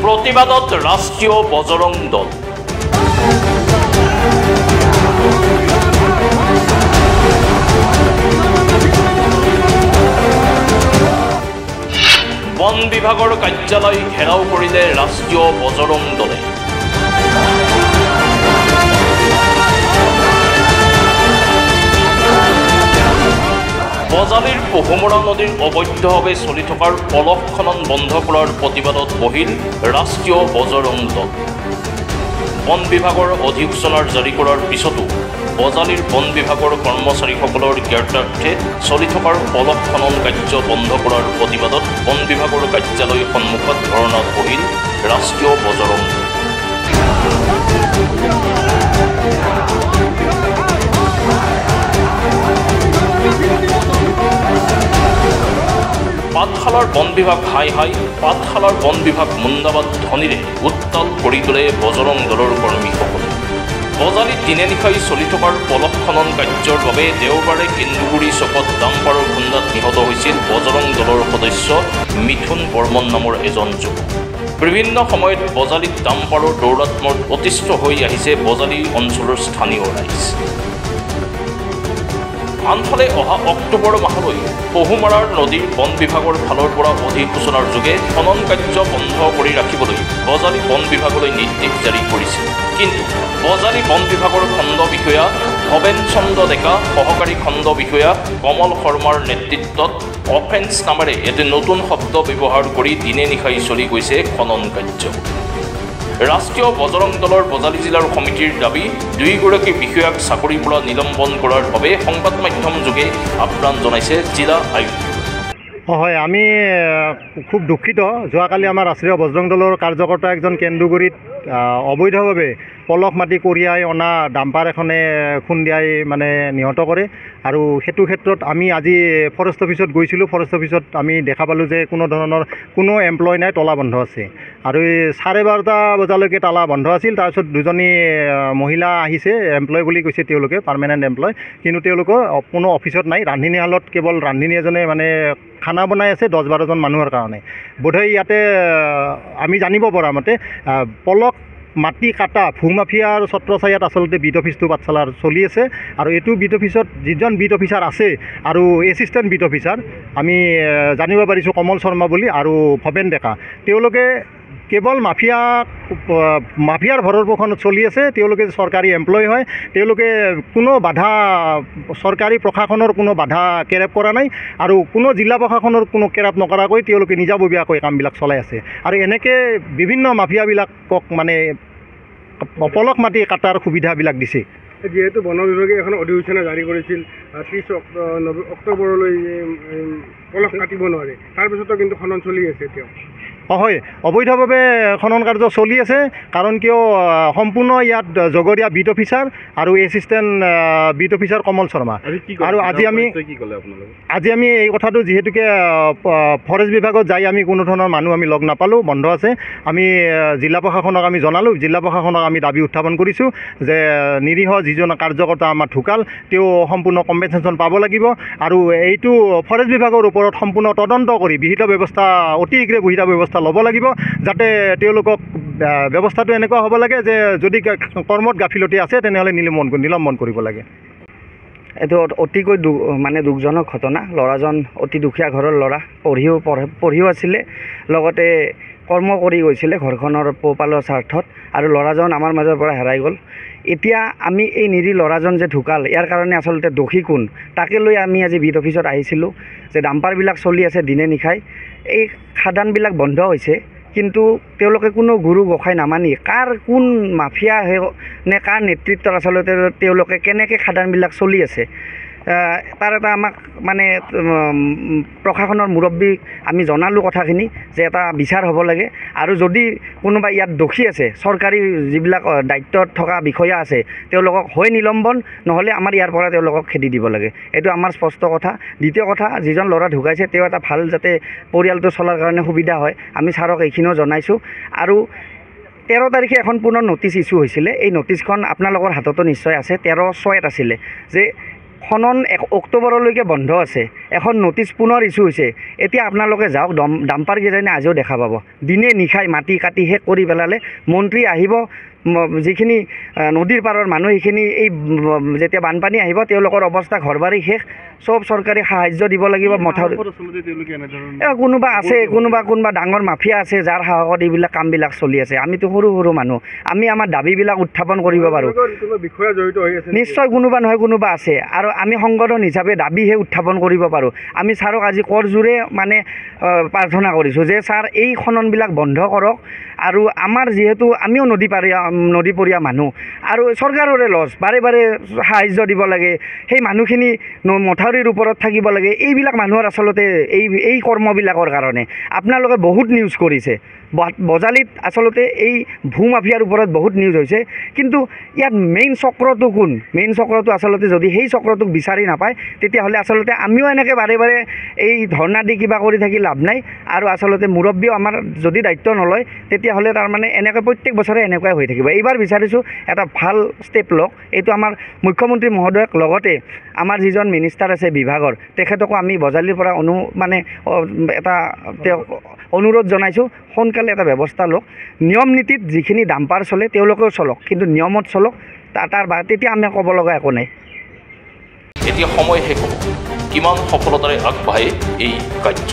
প্ৰতিবাদত ৰাষ্ট্ৰীয় বজৰং দল। বন বিভাগৰ কাৰ্যালয় ঘেৰাও কৰিলে ৰাষ্ট্ৰীয় বজৰং দলে। বজালীৰ পহুমৰা নদীৰ অবৈধভাৱে চলি থকাৰ পলস খনন বন্ধ কৰাৰ প্ৰতিবাদত বহিল ৰাষ্ট্ৰীয় বজৰং দল। বন বিভাগৰ অধিসূচনাৰ জাৰি কৰাৰ পিছতো বজালীৰ বন বিভাগৰ কৰ্মচাৰীসকলৰ জ্ঞাতাৰ্থে চলি থকাৰ পলস খনন কাৰ্য বন্ধ কৰাৰ প্ৰতিবাদত বন বিভাগৰ কাৰ্যালয়ৰ সন্মুখত ধৰ্ণাত বহিল ৰাষ্ট্ৰীয় বজৰং দল। পাঠশালাৰ বন বিভাগ হাই হাই, পাঠশালাৰ বন বিভাগ মুন্দাবাদ ধ্বনিৰে উত্তাল কৰি তোলে বজৰং দলৰ কৰ্মীসকলে। বজালীত দিনে নিশাই চলি থকাৰ পলস খনন কাৰ্যৰ বাবে দেওবাৰে কেন্দুগুৰি চকত ডাম্পাৰৰ খুন্দাত নিহত হৈছিল বজৰং দলৰ সদস্য মিথুন বৰ্মন নামৰ এজন যুৱক। বিভিন্ন সময়ত বজালীত ডাম্পাৰৰ দৌৰাত্ম্যত অতিষ্ঠ হৈ আহিছে বজালী অঞ্চলৰ স্থানীয় ৰাইজ। আনফালে অহা অক্টোবৰ মাহলৈ পহুমাৰাৰ নদীৰ বন বিভাগৰ ফালৰ পৰা অধিসূচনাৰ যোগে খনন কাৰ্য বন্ধ কৰি ৰাখিবলৈ বজালী বন বিভাগলৈ নিৰ্দেশ জাৰি কৰিছিল। কিন্তু বজালী বন বিভাগৰ খণ্ড বিষয়া ভৱেন চন্দ্ৰ ডেকা, সহকাৰী খণ্ড বিষয়া কমল শৰ্মাৰ নেতৃত্বত অফেন্স নামেৰে এটি নতুন শব্দ ব্যৱহাৰ কৰি দিনে নিশাই চলি গৈছে খনন কাৰ্য। ৰাষ্ট্ৰীয় বজৰং দলৰ বজালী জিলাৰ সমিতিৰ দাবী, দুয়োগৰাকী বিষয়াক চাকৰিৰ পৰা নিলম্বন কৰাৰ বাবে সংবাদ মাধ্যম যোগে আহ্বান জনাইছে জিলা আয়ুক্ত। হয়, আমি খুব দুঃখিত। যোৱাকালি আমাৰ ৰাষ্ট্ৰীয় বজৰং দলৰ কাৰ্যকৰ্তা একজন কেন্দুগুৰিত অবৈধভাৱে পলস মাটি কঢ়িয়াই অনা ডাম্পাৰ এখনে খুন্দিয়াই মানে নিহত কৰে। আৰু সেইটো ক্ষেত্ৰত আমি আজি ফৰেষ্ট অফিচত গৈছিলোঁ। ফৰেষ্ট অফিচত আমি দেখা পালোঁ যে কোনো ধৰণৰ কোনো এমপ্লয় নাই, তলা বন্ধ আছে। আৰু এই 12:30 বজালৈকে তালা বন্ধ আছিল। তাৰপিছত দুজনী মহিলা আহিছে, এমপ্লয় বুলি কৈছে তেওঁলোকে, পাৰ্মানেণ্ট এমপ্লয়, কিন্তু তেওঁলোকৰ কোনো অফিচত নাই। ৰান্ধনীশালত কেৱল ৰান্ধনী এজনে মানে খানা বনাই আছে 10-12জন মানুহৰ কাৰণে। বোধহয় ইয়াতে আমি জানিব পৰা মতে পলস মাটি কাটা ভূমাফিয়াৰ ছত্ৰছায়াত আচলতে বিট অফিচটো পাঠশালাৰ চলি আছে। আৰু এইটো বিট অফিচত যিজন বিট অফিচাৰ আছে আৰু এছিষ্টেণ্ট বিট অফিচাৰ আমি জানিব পাৰিছোঁ কমল শৰ্মা বুলি আৰু ভৱেন ডেকা, তেওঁলোকে কেৱল মাফিয়াৰ ভৰৰ পোষণত চলি আছে। তেওঁলোকে চৰকাৰী এমপ্লয় হয়, তেওঁলোকে কোনো বাধা, চৰকাৰী প্ৰশাসনৰ কোনো বাধা কেৰেপ কৰা নাই আৰু কোনো জিলা প্ৰশাসনৰ কোনো কেৰেপ নকৰাকৈ তেওঁলোকে নিজাববীয়াকৈ কামবিলাক চলাই আছে। আৰু এনেকৈ বিভিন্ন মাফিয়াবিলাকক মানে পলস মাটি কাটাৰ সুবিধাবিলাক দিছে। যিহেতু বন বিভাগে এখন অধিসূচনা জাৰি কৰিছিল 30 অক্টোবৰলৈ পলস কাটিব নোৱাৰে, তাৰপিছতো কিন্তু খনন চলি আছে এতিয়াও। হয়, অবৈধভাৱে খনন কাৰ্য চলি আছে। কাৰণ কিয় সম্পূৰ্ণ ইয়াত জগৰীয়া বিট অফিচাৰ আৰু assistant beat officer Kamal Sharma. আৰু আজি আমি এই কথাটো যিহেতুকে ফৰেষ্ট বিভাগত যাই আমি কোনো ধৰণৰ মানুহ আমি লগ নাপালোঁ, বন্ধ আছে। আমি জিলা প্ৰশাসনক আমি জনালোঁ, জিলা প্ৰশাসনক আমি দাবী উত্থাপন কৰিছোঁ যে নিৰীহ যিজন কাৰ্যকৰ্তা আমাৰ ঢুকাল তেওঁ সম্পূৰ্ণ কম্পেনচেশ্যন পাব লাগিব। আৰু এইটো ফৰেষ্ট বিভাগৰ ওপৰত সম্পূৰ্ণ তদন্ত কৰি বিহিত ব্যৱস্থা, অতি শীঘ্ৰে বিহিত ব্যৱস্থা ল'ব লাগিব, যাতে তেওঁলোকক ব্যৱস্থাটো এনেকুৱা হ'ব লাগে যে যদি কৰ্মত গাফিলতি আছে তেনেহ'লে নিলম্বন কৰিব লাগে। এইটো অতিকৈ দুখজনক ঘটনা। ল'ৰাজন অতি দুখীয়া ঘৰৰ ল'ৰা, পঢ়িও আছিলে, লগতে কৰ্ম কৰি গৈছিলে ঘৰখনৰ পোহপালৰ স্বাৰ্থত, আৰু ল'ৰাজন আমাৰ মাজৰ পৰা হেৰাই গ'ল। এতিয়া আমি এই নিৰীহ ল'ৰাজন যে ঢুকাল, ইয়াৰ কাৰণে আচলতে দোষী কোন তাকে লৈ আমি আজি বিট অফিচত আহিছিলোঁ। যে ডাম্পাৰবিলাক চলি আছে দিনে নিশাই, এই খাদানবিলাক বন্ধ হৈছে, কিন্তু তেওঁলোকে কোনো গুৰু গোসাঁই নামানি কোন মাফিয়া নে কাৰ নেতৃত্বত আচলতে তেওঁলোকে কেনেকৈ খাদানবিলাক চলি আছে তাৰ এটা আমাক মানে প্ৰশাসনৰ মুৰব্বীক আমি জনালোঁ কথাখিনি যে এটা বিচাৰ হ'ব লাগে। আৰু যদি কোনোবা ইয়াত দোষী আছে, চৰকাৰী যিবিলাক দায়িত্বত থকা বিষয়া আছে, তেওঁলোকক হয় নিলম্বন, নহ'লে আমাৰ ইয়াৰ পৰা তেওঁলোকক খেদি দিব লাগে। এইটো আমাৰ স্পষ্ট কথা। দ্বিতীয় কথা, যিজন ল'ৰা ঢুকাইছে তেওঁ এটা ভাল যাতে পৰিয়ালটো চলাৰ কাৰণে সুবিধা হয়, আমি ছাৰক এইখিনিও জনাইছোঁ। আৰু 13 তাৰিখে এখন পুনৰ নটিচ ইছ্যু হৈছিলে। এই নটিচখন আপোনালোকৰ হাততো নিশ্চয় আছে, 13/6 আছিলে যে খনন 1 অক্টোবৰলৈকে বন্ধ আছে। এখন নটিচ পুনৰ ইছ্যু হৈছে। এতিয়া আপোনালোকে যাওক, ডাম্পাৰ কেইজনে আজিও দেখা পাব দিনে নিশাই মাটি কাটি শেষ কৰি পেলালে। মন্ত্ৰী আহিব, যিখিনি নদীৰ পাৰৰ মানুহ সেইখিনি এই যেতিয়া বানপানী আহিব তেওঁলোকৰ অৱস্থা ঘৰ বাৰী শেষ। চব চৰকাৰী সাহায্য দিব লাগিব। মথাউৰি কোনোবা আছে, কোনোবা ডাঙৰ মাফিয়া আছে যাৰ সাহসত এইবিলাক কামবিলাক চলি আছে। আমিতো সৰু সৰু মানুহ, আমি আমাৰ দাবীবিলাক উত্থাপন কৰিব পাৰোঁ। নিশ্চয় কোনোবা নহয় কোনোবা আছে, আৰু আমি সংগঠন হিচাপে দাবীহে উত্থাপন কৰিব পাৰোঁ। আমি ছাৰক আজি কৰজোৰে মানে প্ৰাৰ্থনা কৰিছোঁ যে ছাৰ এই খননবিলাক বন্ধ কৰক। আৰু আমাৰ যিহেতু আমিও নদীপৰীয়া মানুহ, আৰু চৰকাৰৰে লছ, বাৰে বাৰে সাহায্য দিব লাগে। সেই মানুহখিনি মথাউৰিৰ ওপৰত থাকিব লাগে। এইবিলাক মানুহৰ আচলতে এই কৰ্মবিলাকৰ কাৰণে আপোনালোকে বহুত নিউজ কৰিছে। বজালিত আচলতে এই ভূমাফিয়াৰ ওপৰত বহুত নিউজ হৈছে, কিন্তু ইয়াত মেইন চক্ৰটো কোন? মেইন চক্ৰটো আচলতে যদি সেই চক্ৰটোক বিচাৰি নাপায় তেতিয়াহ'লে আচলতে আমিও এনেকৈ বাৰে বাৰে এই ধৰ্ণা দি কিবা কৰি থাকি লাভ নাই। আৰু আচলতে মুৰব্বীও আমাৰ যদি দায়িত্ব নলয় তেতিয়াহ'লে তাৰমানে এনেকৈ প্ৰত্যেক বছৰে এনেকুৱাই হৈ থাকিব। এইবাৰ বিচাৰিছোঁ এটা ভাল ষ্টেপ লওক। এইটো আমাৰ মুখ্যমন্ত্ৰী মহোদয়ক, লগতে আমাৰ যিজন মিনিষ্টাৰ আছে বিভাগৰ, তেখেতকো আমি বজালিৰ পৰা এটা তেওঁক অনুৰোধ জনাইছোঁ, সোনকালে এটা ব্যৱস্থা লওক। নিয়ম নীতিত যিখিনি ডাম্পাৰ চলে তেওঁলোকেও চলক, কিন্তু নিয়মত চলক। তেতিয়া আমি ক'ব লগা একো নাই। এতিয়া সময় শেষ হ'ব, কিমান সফলতাৰে আগবাঢ়ে এই কাৰ্য।